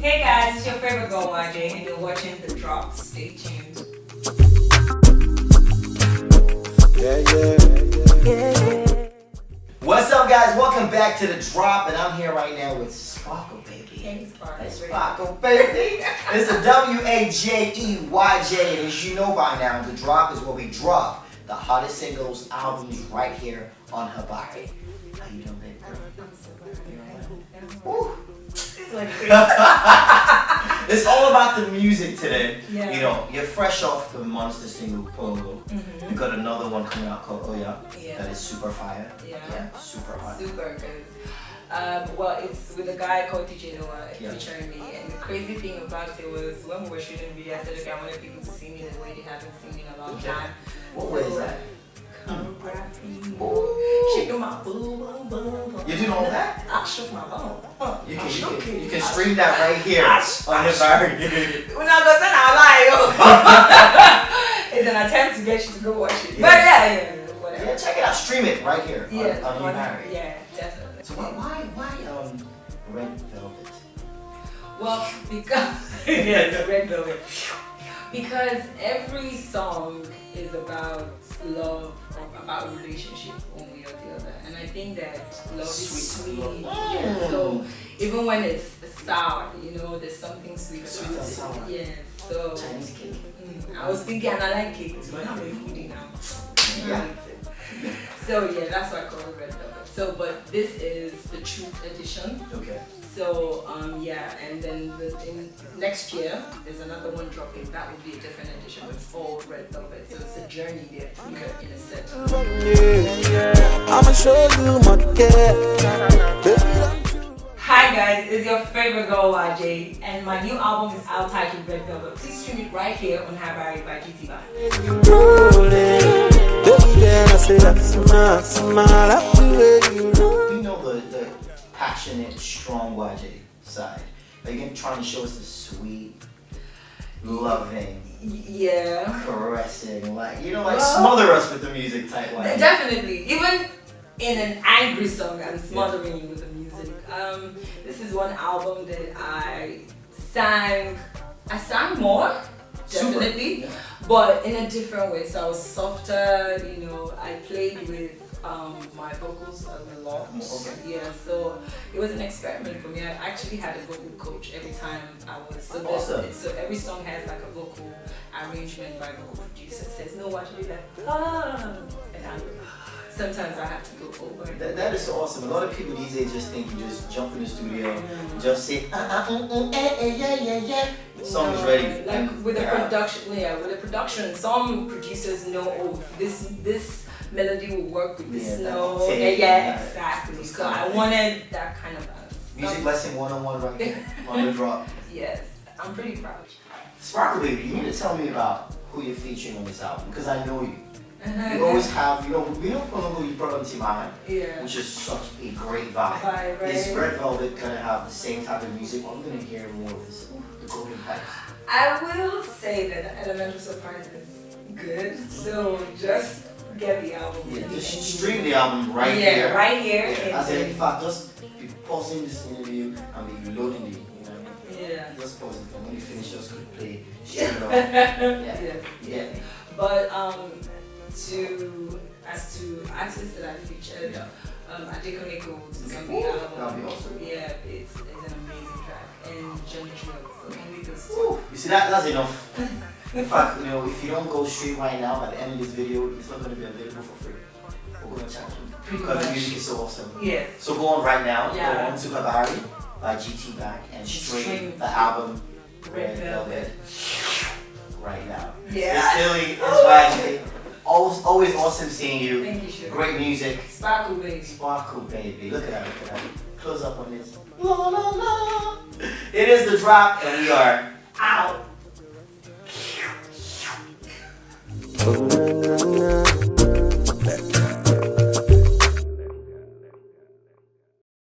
Hey guys, it's your favorite girl Waje, and you're watching The Drop. Stay tuned. What's up, guys? Welcome back to The Drop, and I'm here right now with Sparkle Baby. Hey, Sparkle. Sparkle Baby. It's the W-A-J-E-Y-J, and as you know by now, The Drop is where we drop the hottest singles, albums right here on her body. How you doing, baby girl? Woo. It's all about the music today. Yeah. You know, you're fresh off the Monster single Polo. Mm-hmm. You got another one coming out called Oh Yeah. Yeah. That is super fire. Yeah. Super hot. Super good. Well, it's with a guy called DJ Noah featuring me, and the crazy thing about it was when we were shooting the video, I said, okay, I wanted people to see me the way they haven't seen me in a long time. What way is that? Shaking my boom, boom, boom, boom. You doing all that? I shook my bone. You can stream that right here on your phone. We're not gonna lie, yo. It's an attempt to get you to go watch it. But yeah, whatever. Yeah, check it out. Stream it right here on You Married. Yeah, definitely. So why Red Velvet? Well, because yes, Red Velvet. Because every song is about love or about relationship one way or the other, and I think that love is sweet. Yeah, so even when it's sour, you know, there's something sweet about Sweet and it. sour. Yeah. So Chinese cake. I was thinking, and I like cake, but I'm a foodie now. Yeah. So yeah, that's why I call it Red Velvet. So, but this is the Truth edition. Okay. So and then in next year there's another one dropping. That would be a different edition. It's all Red Velvet. So it's a journey there in a set. I'ma show you my care. Hi guys, it's your favorite girl Waje, and my new album is out titled Red Velvet. Please stream it right here on Habari by GT Band. We know the passionate, strong Waje side. Are you trying to show us the sweet, loving, caressing, like smother us with the music type Waje? Definitely. Even in an angry song, I'm smothering you with the music. This is one album that I sang more, definitely, but in a different way. So I was softer, I played with my vocals a lot. Okay. Yeah, so it was an experiment for me. I actually had a vocal coach every time I was. So, awesome. So every song has like a vocal arrangement by vocal producer. It says, no, watch me like, and sometimes I have to go over. That is so awesome. A lot of people these days just think you just jump in the studio, just say, yeah. The song is ready. Like with the production, some producers know, oh, this melody will work with this note. Exactly. So I wanted that kind of balance. Music lesson 101 right there on The Drop. Yes, I'm pretty proud. Sparkle Baby, you need to tell me about who you're featuring on this album, because I know you. You always have, we don't know who you brought onto mind, which is such a great vibe. Right. Is Red Velvet gonna have the same type of music? I'm gonna hear more of this, the Golden Pipes. I will say that the element of surprise is good, so just get the album. Yeah, just stream the album right here. Right here. Yeah. I said, in fact, just be pausing this interview and be loading it. You know what I mean? Yeah. Just pause it, and when you finish, just play. Stream it on. Yeah. But as to artists that I featured, Adekone Gold is on the album. That'll be awesome. Yeah, it's an amazing track, and Johnny Drill. So only those two. You see, that's enough. In fact, if you don't go straight right now, at the end of this video, it's not going to be available for free. We're going to charge you because the music is so awesome. Yes. So go on right now. Yeah. Go on to Habari by GT Bank and stream the album Red Velvet right now. Yeah. It's Illy, it's Waje. Always awesome seeing you. Thank you, Sugar. Great music. Sparkle Baby. Sparkle Baby. Look at that. Close up on this. La, la, la. It is The Drop, and we are out.